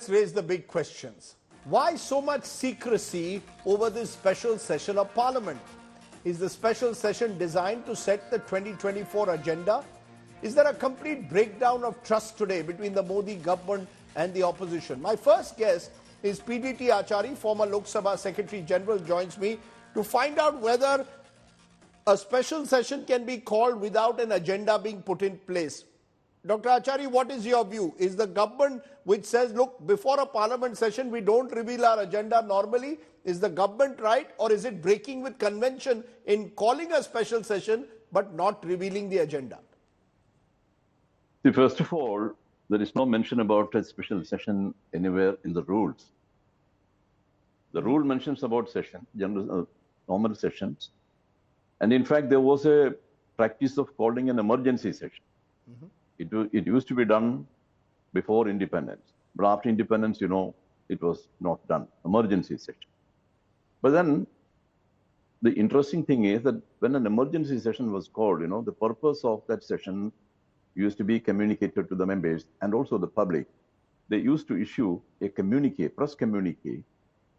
let's raise the big questions. Why so much secrecy over this special session of Parliament? Is the special session designed to set the 2024 agenda? Is there a complete breakdown of trust today between the Modi government and the opposition? My first guest is PDT Achari, former Lok Sabha Secretary General, joins me to find out whether a special session can be called without an agenda being put in place. Dr. Achari, what is your view? Is the government which says, look, before a parliament session, we don't reveal our agenda normally? Is the government right, or is it breaking with convention in calling a special session but not revealing the agenda? See, first of all, there is no mention about a special session anywhere in the rules. The rule mentions about session, general, normal sessions. And in fact, there was a practice of calling an emergency session. It used to be done before independence. But after independence, it was not done, emergency session. But then the interesting thing is that when an emergency session was called, the purpose of that session used to be communicated to the members and also the public. They used to issue a communique, press communique,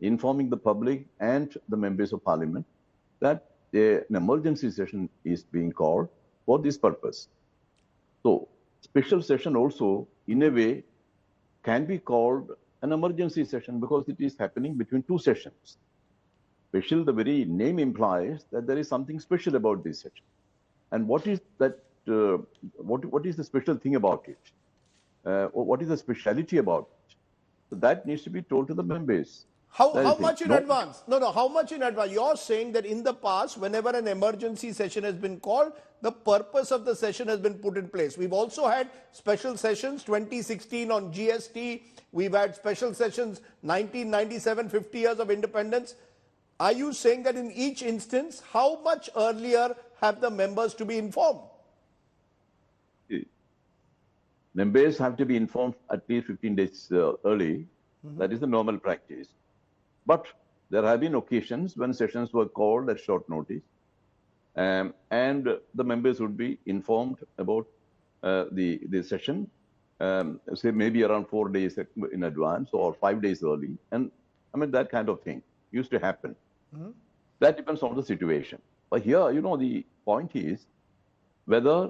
informing the public and the members of parliament that an emergency session is being called for this purpose. So, special session also, in a way, can be called an emergency session because it is happening between two sessions. Special, the very name implies that there is something special about this session. And what is that? What is the special thing about it? What is the speciality about it? So that needs to be told to the members. How much in advance? No, how much in advance? You're saying that in the past, whenever an emergency session has been called, the purpose of the session has been put in place. We've also had special sessions, 2016 on GST. We've had special sessions, 1997, 50 years of independence. Are you saying that in each instance, how much earlier have the members to be informed? Members have to be informed at least 15 days early. That is the normal practice. But there have been occasions when sessions were called at short notice, and the members would be informed about the session, say maybe around 4 days in advance or 5 days early. And I mean, that kind of thing used to happen. That depends on the situation. But here, the point is whether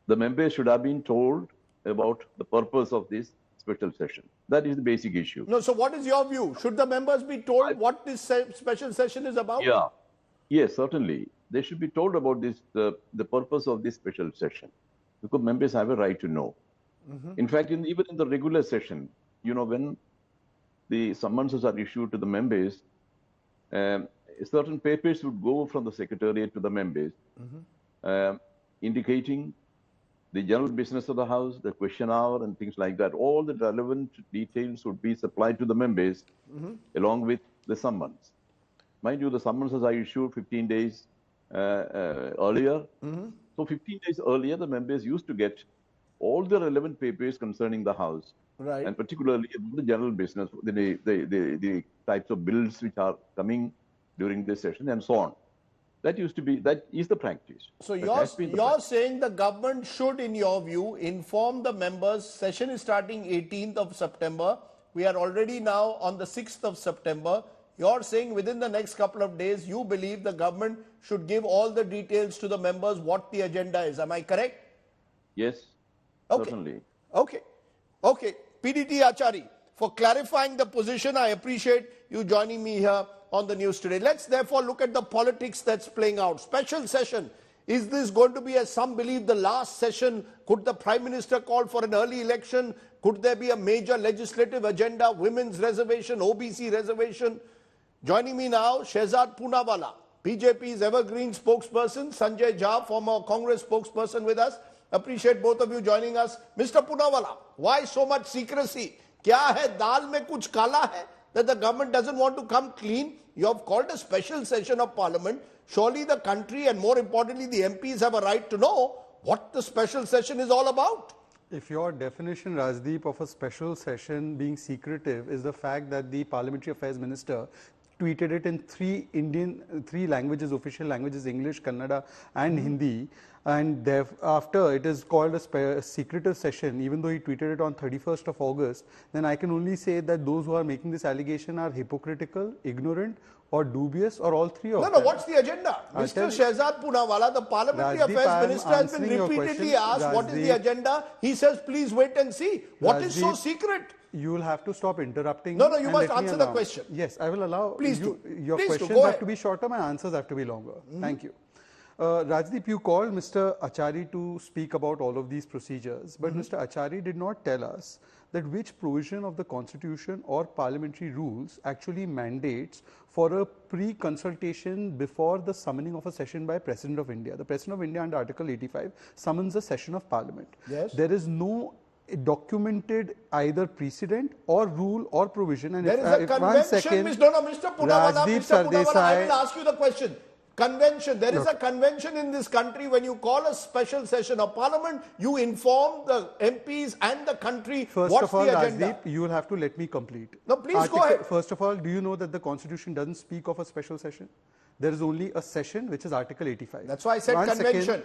the members should have been told about the purpose of this special session. That is the basic issue. No, so what is your view? Should the members be told what this special session is about? Yeah. Yes, certainly. They should be told about this, the purpose of this special session, because members have a right to know. In fact, even in the regular session, when the summonses are issued to the members, certain papers would go from the secretariat to the members, indicating the general business of the House, the question hour, and things like that. All the relevant details would be supplied to the members along with the summons. Mind you, the summonses are issued 15 days earlier. So 15 days earlier, the members used to get all the relevant papers concerning the House, and particularly the general business, the types of bills which are coming during this session, and so on. That is the practice. So you're saying the government should, in your view, inform the members. Session is starting 18th of September. We are already now on the 6th of September. You're saying within the next couple of days, you believe the government should give all the details to the members what the agenda is. Am I correct? Yes, certainly. Okay. PDT Achari, for clarifying the position, I appreciate you joining me here on the news today. Let's therefore look at the politics that's playing out. Special session. Is this going to be, as some believe, the last session? Could the Prime Minister call for an early election? Could there be a major legislative agenda, women's reservation, OBC reservation? Joining me now, Shehzad Poonawalla, BJP's evergreen spokesperson, Sanjay Jha, former Congress spokesperson with us. Appreciate both of you joining us. Mr. Poonawalla, why so much secrecy? Kya hai dal mein kuch kala hai that the government doesn't want to come clean? You have called a special session of parliament. Surely the country and more importantly the MPs have a right to know what the special session is all about. If your definition, Rajdeep, of a special session being secretive is the fact that the Parliamentary Affairs Minister tweeted it in three languages, official languages, English, Kannada and Hindi. And thereafter, it is called a secretive session, even though he tweeted it on 31st of August, then I can only say that those who are making this allegation are hypocritical, ignorant, or dubious, or all three of them. No, what's the agenda? Mr. Shehzad Poonawala, the Parliamentary Affairs Minister, has been repeatedly asked what is the agenda. He says, please wait and see. What is so secret? You will have to stop interrupting. No, you must answer the question. Yes, I will allow. Please do. Your questions have to be shorter, my answers have to be longer. Thank you. Rajdeep, you called Mr. Achari to speak about all of these procedures, but Mr. Achari did not tell us that which provision of the constitution or parliamentary rules actually mandates for a pre-consultation before the summoning of a session by President of India. The President of India under Article 85 summons a session of Parliament. Yes. There is no documented either precedent or rule or provision. And there is a convention, Mr. Poonawala, I will ask you the question. Convention. There is a convention in this country. When you call a special session of Parliament, you inform the MPs and the country what's the agenda. Rajdeep, you will have to let me complete. No, please go ahead. First of all, do you know that the Constitution doesn't speak of a special session? There is only a session, which is Article 85. That's why I said convention.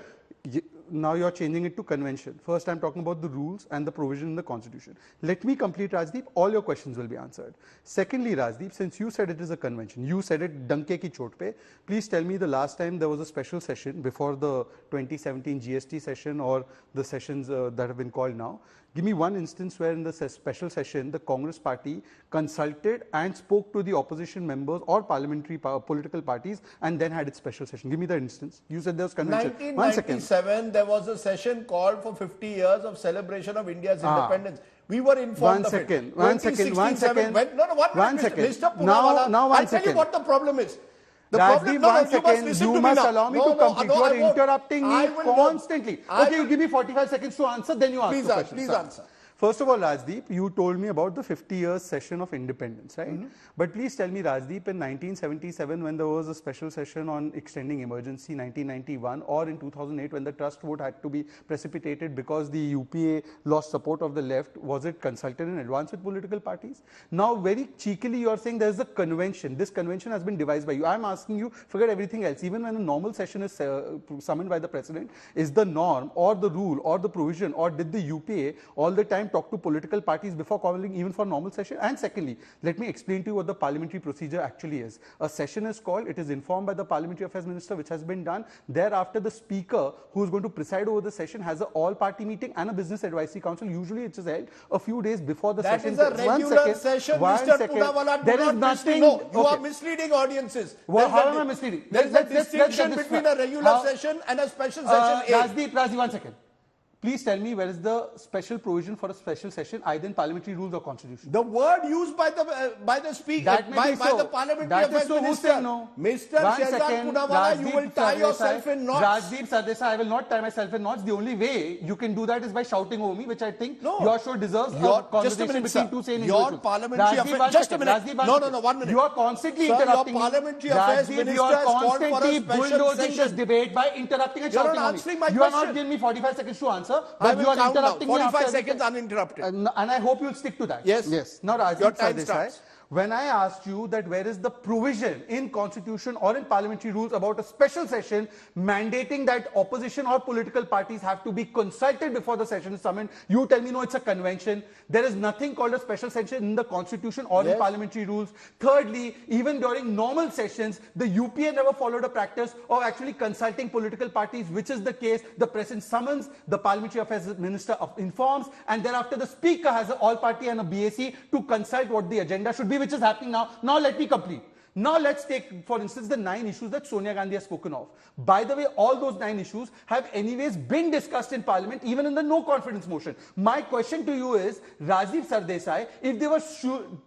Now you're changing it to convention. First, I'm talking about the rules and the provision in the Constitution. Let me complete, Rajdeep. All your questions will be answered. Secondly, Rajdeep, since you said it is a convention, you said it danke ki chot pe. Please tell me the last time there was a special session before the 2017 GST session or the sessions that have been called now. Give me one instance where in the special session, the Congress party consulted and spoke to the opposition members or parliamentary political parties and then had its special session. Give me the instance. You said there was convention. 1997, there was a session called for 50 years of celebration of India's independence. We were informed of it. One second. Mr. Poonawala, I'll tell you what the problem is. The Rajdeep, you must allow me to complete. You are interrupting me constantly. Okay, you give me 45 seconds to answer, then you ask the question. Please answer. First of all, Rajdeep, you told me about the 50 years session of independence, right? But please tell me, Rajdeep, in 1977, when there was a special session on extending emergency, 1991, or in 2008, when the trust vote had to be precipitated because the UPA lost support of the left, was it consulted in advance with political parties? Now, very cheekily, you are saying there is a convention. This convention has been devised by you. I am asking you, forget everything else. Even when a normal session is summoned by the president, is the norm or the rule or the provision, or did the UPA all the time talk to political parties before calling even for normal session? And secondly, let me explain to you what the parliamentary procedure actually is. A session is called, it is informed by the Parliamentary Affairs Minister, which has been done. Thereafter, the speaker who is going to preside over the session has an all-party meeting and a business advisory council. Usually it is held a few days before the session. That is a regular session, Mr. Poonawala. There is nothing. No, you are misleading audiences. How am I misleading? There is a distinction between a regular session and a special session. Rajdeep, 1 second. Please tell me where is the special provision for a special session, either in parliamentary rules or constitution? The word used by the speaker, by the Parliamentary Affairs Minister. No. Mr. Shehzad Poonawala, you will tie yourself in knots. Rajdeep Sardesai, I will not tie myself in knots. The only way you can do that is by shouting over me, which I think your show deserves a conversation between two sane individuals. Your Parliamentary Affairs... Just a minute. No, 1 minute. You are constantly interrupting me. Your Parliamentary Affairs Minister has called for a special bulldozing this debate by interrupting and shouting on me. You are not giving me 45 seconds to answer. But you are interrupting me 45 seconds uninterrupted. And I hope you'll stick to that. Yes. Now, Rajdeep Sardesai, when I asked you that where is the provision in constitution or in parliamentary rules about a special session mandating that opposition or political parties have to be consulted before the session is summoned, you tell me no, it's a convention. There is nothing called a special session in the constitution or in parliamentary rules. Thirdly, even during normal sessions, the UPA never followed a practice of actually consulting political parties, which is the case. The president summons, the Parliamentary Affairs Minister informs, and thereafter the speaker has an all-party and a BAC to consult what the agenda should be, which is happening now. Now let me complete. Now let's take, for instance, the 9 issues that Sonia Gandhi has spoken of. By the way, all those 9 issues have anyways been discussed in Parliament, even in the no confidence motion. My question to you is, Rajdeep Sardesai, if they were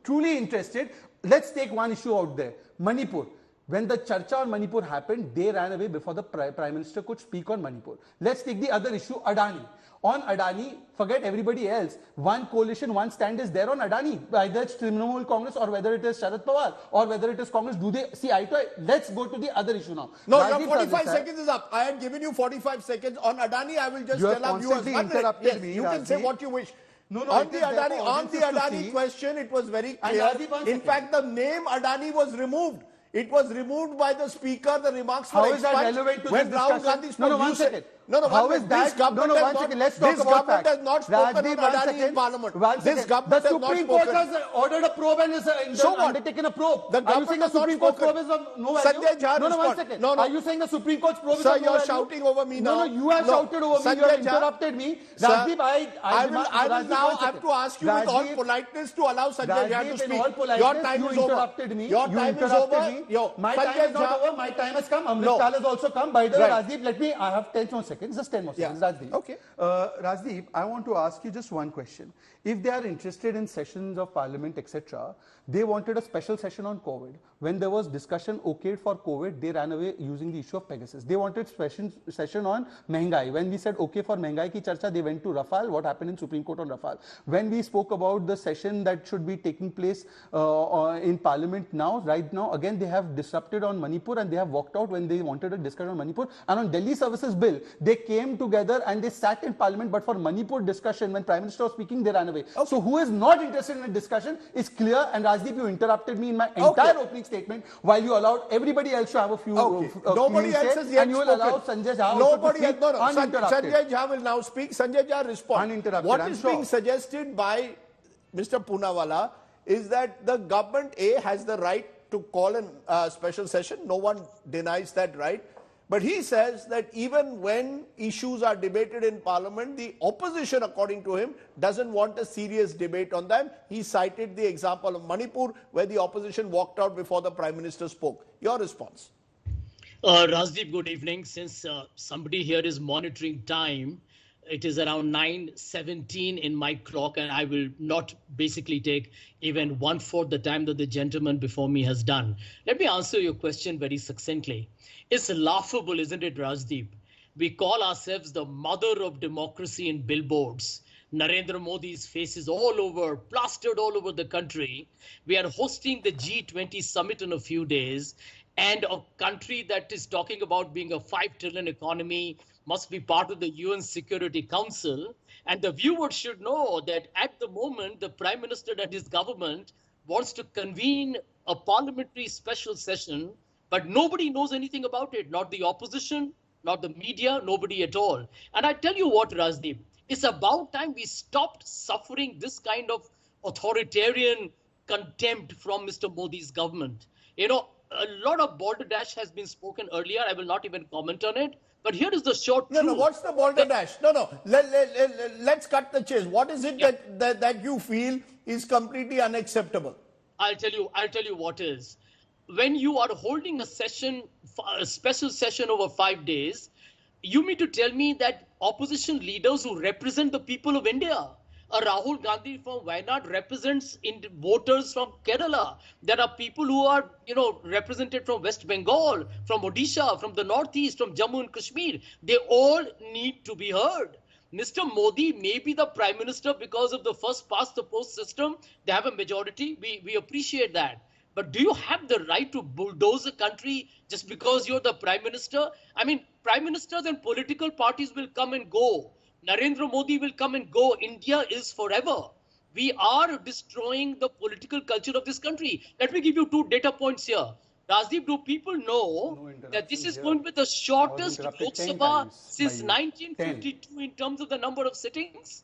truly interested, let's take one issue out there, Manipur. When the Charcha on Manipur happened, they ran away before the Prime Minister could speak on Manipur. Let's take the other issue, Adani. On Adani, forget everybody else. One coalition, one stand is there on Adani. Either it's Trinamool Congress or whether it is Sharad Pawar or whether it is Congress. Do they see eye to eye? Let's go to the other issue now. No, your 45 seconds is up. I had given you 45 seconds. On Adani, I will just tell our viewers. You have constantly interrupted me. You can say what you wish. No, no, On it the is there for Adani audiences to see. question, it was very And clear. Rajiv, one In second. fact, the name Adani was removed. It was removed by the speaker. The remarks were How is that expunged. relevant to when this Rahul discussion? Gandhi spoke? No, no, You one said- second. No, no, How one is minute. that? This government No, no, has one not- second. Let's talk this about government facts. has not spoken Rajdeep, on one Adani in second. Parliament. One This second. government The has not Supreme Court spoken. has ordered a probe and is So what? undertaken a probe. The Are you government saying the has not Supreme Court spoken. probe is of no value? Sanjay Jha, no, no, one respond. second. No, no. Are you saying the Supreme Court's probe is Sir, of no you're value? shouting over me No, now. no, you have No. shouted over me. You Sanjay have Jha. interrupted me. Sir, Rajdeep, I will Rajdeep, now one have second. to ask you with all Rajdeep, politeness to allow Sanjay Jha to Rajdeep, speak. in all Your politeness, time you is over. interrupted me. Your You time is interrupted over. me. Yo, My Sanjay time is not Jha. over. My time has come. Amrit No. Kal has also come. By the way, Right. Rajdeep, I have 10 more seconds. Just 10 more seconds. Yeah. Rajdeep. Okay. Rajdeep, I want to ask you just one question. If they are interested in sessions of parliament, etc., they wanted a special session on COVID. When there was discussion okayed for COVID, they ran away using the issue of Pegasus. They wanted session on Mehengai. When we said okay for Mehengai ki charcha, they went to Rafale. What happened in Supreme Court on Rafale? When we spoke about the session that should be taking place in parliament now, right now, again, they have disrupted on Manipur and they have walked out when they wanted a discussion on Manipur. And on Delhi Services Bill, they came together and they sat in parliament, but for Manipur discussion, when Prime Minister was speaking, they ran away. Okay. So who is not interested in a discussion is clear. And Rajdeep, you interrupted me in my entire opening statement while you allowed everybody else to have a few. Nobody else has yet and you will spoken. allow Sanjay Jha Nobody to has, speak no, no. uninterrupted. Sanjay Jha will now speak. Sanjay Jha respond. Uninterrupted, What I'm is sure. being suggested by Mr. Poonawalla is that the government has the right to call a special session. No one denies that right. But he says that even when issues are debated in parliament, the opposition, according to him, doesn't want a serious debate on them. He cited the example of Manipur, where the opposition walked out before the Prime Minister spoke. Your response? Rajdeep, good evening. Since somebody here is monitoring time, it is around 9:17 in my clock, and I will not basically take even 1/4 the time that the gentleman before me has done. Let me answer your question very succinctly. It's laughable, isn't it, Rajdeep? We call ourselves the mother of democracy in billboards. Narendra Modi's face is all over, plastered all over the country. We are hosting the G20 summit in a few days, and a country that is talking about being a 5 trillion economy must be part of the UN Security Council. And the viewers should know that at the moment, the Prime Minister and his government wants to convene a parliamentary special session, but nobody knows anything about it. Not the opposition, not the media, nobody at all. And I tell you what, Rajdeep, it's about time we stopped suffering this kind of authoritarian contempt from Mr. Modi's government. You know, a lot of balderdash has been spoken earlier. I will not even comment on it. But here is the short truth. No, what's the balderdash? No. Let's cut the chase. What is it that you feel is completely unacceptable? I'll tell you what is. When you are holding a session, a special session over 5 days, you mean to tell me that opposition leaders who represent the people of India, Rahul Gandhi from Wayanad represents voters from Kerala. There are people who are, represented from West Bengal, from Odisha, from the Northeast, from Jammu and Kashmir. They all need to be heard. Mr. Modi may be the Prime Minister because of the first past the post system. They have a majority. We appreciate that. But do you have the right to bulldoze a country just because you're the Prime Minister? I mean, Prime Ministers and political parties will come and go. Narendra Modi will come and go. India is forever. We are destroying the political culture of this country. Let me give you 2 data points here. Rajdeep, do people know that this is going to be the shortest Lok Sabha since 1952 in terms of the number of sittings?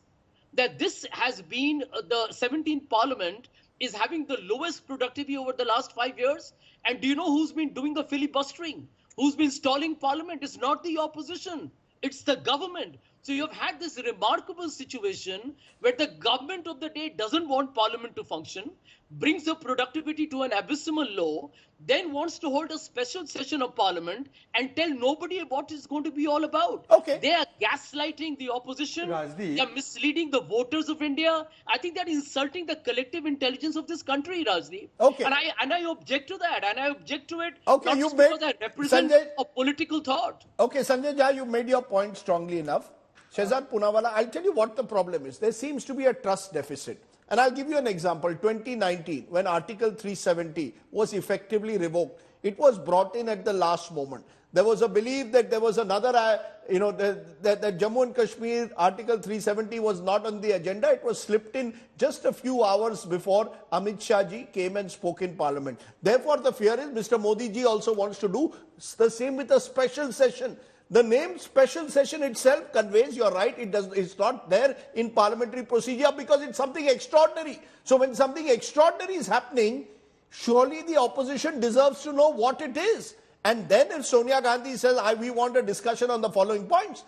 That this has been the 17th Parliament is having the lowest productivity over the last 5 years. And do you know who's been doing the filibustering? Who's been stalling Parliament? It's not the opposition. It's the government. So you have had this remarkable situation where the government of the day doesn't want Parliament to function, brings the productivity to an abysmal low, then wants to hold a special session of Parliament and tell nobody what it's going to be all about. Okay. They are gaslighting the opposition. Rajdeep. They are misleading the voters of India. I think that is insulting the collective intelligence of this country, Rajdeep. Okay. And I object to that. And I object to it Okay, not you just made- because I represent Sanjay- a political thought. Okay, Sanjay Jha, you made your point strongly enough. Shehzad Poonawalla, I'll tell you what the problem is. There seems to be a trust deficit. And I'll give you an example. 2019, when Article 370 was effectively revoked, it was brought in at the last moment. There was a belief that there was another, that Jammu and Kashmir Article 370 was not on the agenda. It was slipped in just a few hours before Amit Shah ji came and spoke in Parliament. Therefore, the fear is Mr. Modi ji also wants to do the same with a special session. The name special session itself conveys, you're right, it's not there in parliamentary procedure because it's something extraordinary. So when something extraordinary is happening, surely the opposition deserves to know what it is. And then if Sonia Gandhi says, we want a discussion on the following points,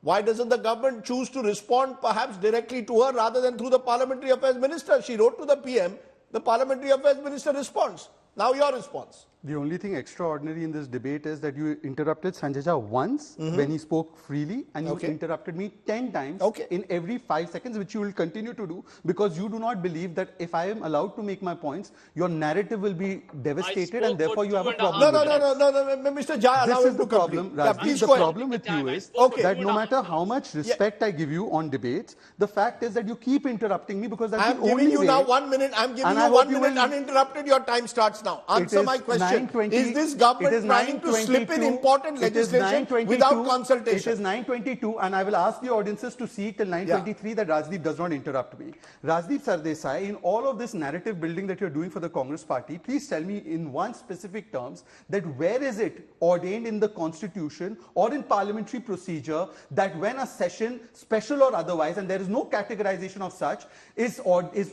why doesn't the government choose to respond perhaps directly to her rather than through the Parliamentary Affairs Minister? She wrote to the PM, the Parliamentary Affairs Minister responds. Now your response. The only thing extraordinary in this debate is that you interrupted Sanjay Jha once when he spoke freely, and you interrupted me 10 times in every 5 seconds, which you will continue to do because you do not believe that if I am allowed to make my points, your narrative will be devastated and therefore you have a problem. No, Mr. Jha, this is the problem. Please the problem with you is that no matter how much respect I give you on debates, the fact is that you keep interrupting me because that's the only way. I'm giving you now 1 minute. I'm giving you 1 minute uninterrupted. Your time starts now. Answer my question. Is this government trying to slip in important legislation without consultation? It is 9:22 and I will ask the audiences to see till 9:23 that Rajdeep does not interrupt me. Rajdeep Sardesai, in all of this narrative building that you're doing for the Congress party, please tell me in one specific terms that where is it ordained in the constitution or in parliamentary procedure that when a session, special or otherwise, and there is no categorization of such, is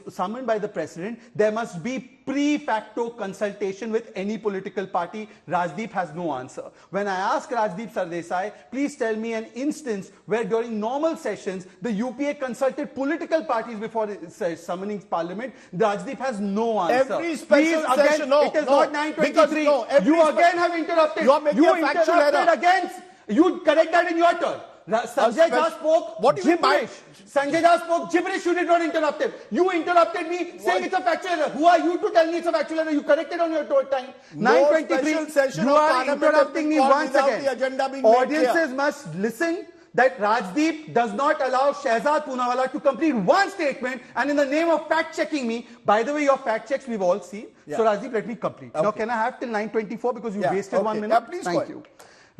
summoned by the president, there must be pre-facto consultation with any political party. Rajdeep has no answer. When I ask Rajdeep Sardesai, please tell me an instance where during normal sessions, the UPA consulted political parties before summoning parliament. Rajdeep has no answer. Every special session, it is not 9:23. You again have interrupted. You are making a factual error. Against. You correct that in your turn. Sanjay Jha spoke gibberish. Sanjay Jha spoke gibberish. You did not interrupt him. You interrupted me saying it's a factual error. Who are you to tell me it's a factual error? You corrected on your time. 9:23. You are interrupting me once again. Audiences must listen that Rajdeep does not allow Shehzad Poonawalla to complete one statement, and in the name of fact-checking me, by the way, your fact checks we've all seen. So Rajdeep, let me complete. Now, can I have till 9:24 because you wasted 1 minute? Please Thank you.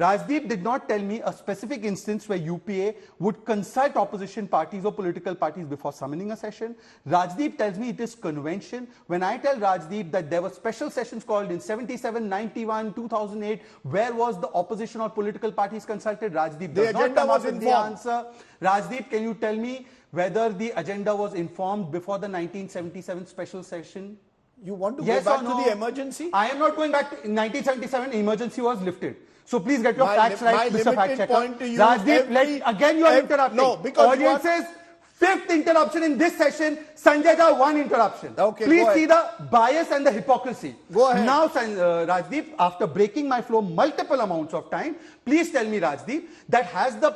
Rajdeep did not tell me a specific instance where UPA would consult opposition parties or political parties before summoning a session. Rajdeep tells me it is convention. When I tell Rajdeep that there were special sessions called in 77, 91, 2008, where was the opposition or political parties consulted? Rajdeep does not come up with the answer. Rajdeep, can you tell me whether the agenda was informed before the 1977 special session? You want to go back to the emergency? I am not going back to 1977. Emergency was lifted. So please get your facts right, Mr. Fact Checker. Rajdeep, again you are interrupting. No, because audiences, fifth interruption in this session. Sanjay Jha, one interruption. Okay, please see the bias and the hypocrisy. Go ahead. Now, Rajdeep, after breaking my flow multiple amounts of time, please tell me, Rajdeep, that has the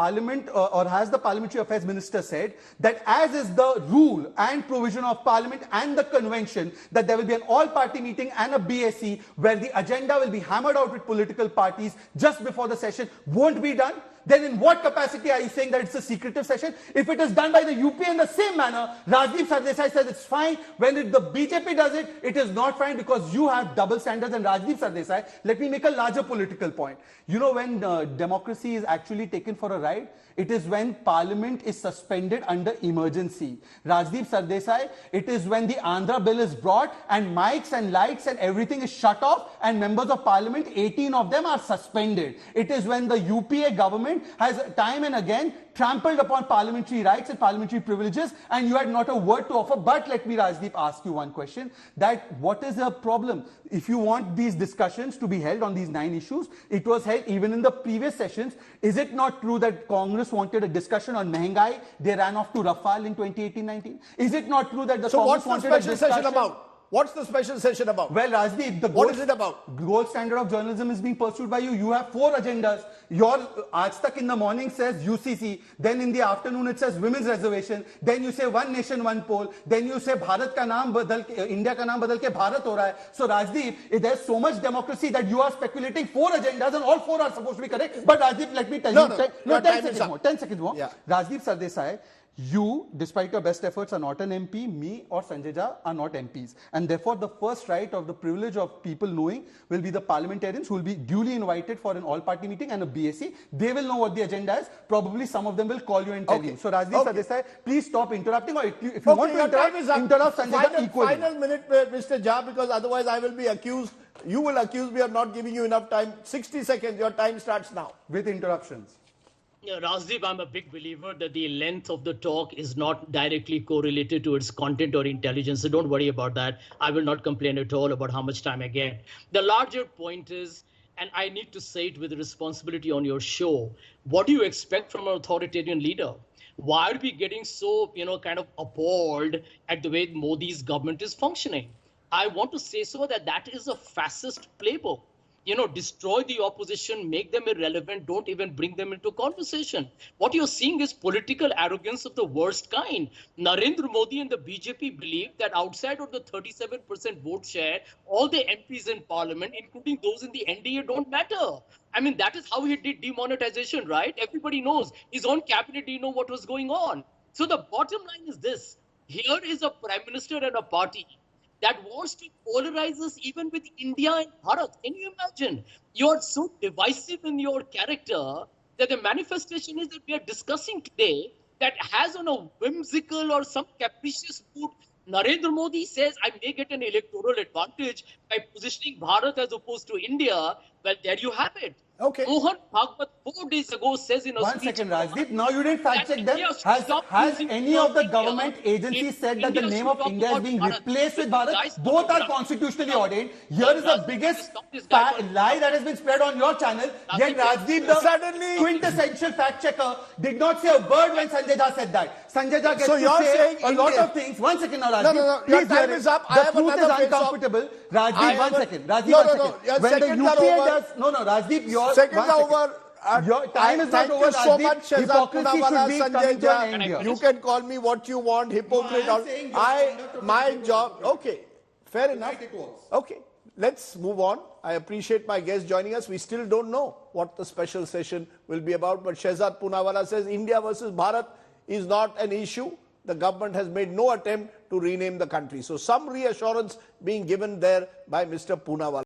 Parliament or has the Parliamentary Affairs Minister said that as is the rule and provision of Parliament and the convention that there will be an all-party meeting and a BSc where the agenda will be hammered out with political parties just before the session won't be done? Then in what capacity are you saying that it's a secretive session? If it is done by the UPA in the same manner, Rajdeep Sardesai says it's fine. When the BJP does it, it is not fine because you have double standards. And Rajdeep Sardesai, let me make a larger political point. You know when democracy is actually taken for a ride? It is when Parliament is suspended under emergency. Rajdeep Sardesai, it is when the Andhra bill is brought and mics and lights and everything is shut off and members of Parliament, 18 of them are suspended. It is when the UPA government has time and again trampled upon parliamentary rights and parliamentary privileges and you had not a word to offer. But let me, Rajdeep, ask you one question, that what is the problem? If you want these discussions to be held on these 9 issues, it was held even in the previous sessions. Is it not true that Congress wanted a discussion on Mehengai? They ran off to Rafale in 2018-19. Is it not true that the Congress wanted a discussion? So what's the special session about? What's the special session about? Well, Rajdeep, what is it about? Gold standard of journalism is being pursued by you. You have 4 agendas. Your Aaj Tak in the morning says UCC. Then in the afternoon it says women's reservation. Then you say one nation, one poll. Then you say Bharat ka naam badal ke, India ka naam badal ke Bharat ho raha hai. So Rajdeep, there's so much democracy that you are speculating 4 agendas and all 4 are supposed to be correct. But Rajdeep, let me tell you. 10 seconds more. 10 seconds more. Yeah. Rajdeep Sardesai, You, despite your best efforts, are not an MP. Me or Sanjay Jha are not MPs. And therefore, the first right of the privilege of people knowing will be the parliamentarians who will be duly invited for an all-party meeting and a BSc. They will know what the agenda is. Probably some of them will call you and tell you. So, Rajdeep Sardesai, please stop interrupting. Or if you want to interrupt Sanjay Jha equally. Final minute, Mr. Jha, because otherwise I will be accused. You will accuse me of not giving you enough time. 60 seconds. Your time starts now. With interruptions. Yeah, Rajdeep, I'm a big believer that the length of the talk is not directly correlated to its content or intelligence. So don't worry about that. I will not complain at all about how much time I get. The larger point is, and I need to say it with responsibility on your show, what do you expect from an authoritarian leader? Why are we getting so, kind of appalled at the way Modi's government is functioning? I want to say so that is a fascist playbook. Destroy the opposition, make them irrelevant, don't even bring them into conversation. What you're seeing is political arrogance of the worst kind. Narendra Modi and the BJP believe that outside of the 37% vote share, all the MPs in parliament, including those in the NDA, don't matter. I mean, that is how he did demonetization, right? Everybody knows. His own cabinet didn't know what was going on. So the bottom line is this. Here is a prime minister and a party that wants to polarize us even with India and Bharat. Can you imagine? You're so divisive in your character that the manifestation is that we are discussing today that has on a whimsical or some capricious mood. Narendra Modi says, I may get an electoral advantage by positioning Bharat as opposed to India. Well, there you have it. Okay. Mohan Bhagwat 4 days ago says in a One speech... second, Rajdeep. Now you didn't fact check them. Has any of the government agencies said that the name of India is being replaced with Bharat? Both are constitutionally ordained. Here is the biggest lie that has been spread on your channel. Yet Rajdeep, the quintessential fact checker, did not say a word when Sanjay Jha said that. Sanjay Jha gets to say a lot of things. One second now, Rajdeep. No. Please, your time is up. The truth is uncomfortable. Rajdeep, one second. Rajdeep, one second. When the UPA does... No, Rajdeep, your... Seconds are over. Your time is not over. Thank you so much, Shehzad Hypocrisy Poonawala, should be Sanjay coming to an end Jha. here. You can call me what you want, hypocrite. My job. Okay, fair enough. Okay, let's move on. I appreciate my guest joining us. We still don't know what the special session will be about, but Shehzad Poonawala says India versus Bharat is not an issue. The government has made no attempt to rename the country. So some reassurance being given there by Mr. Poonawala.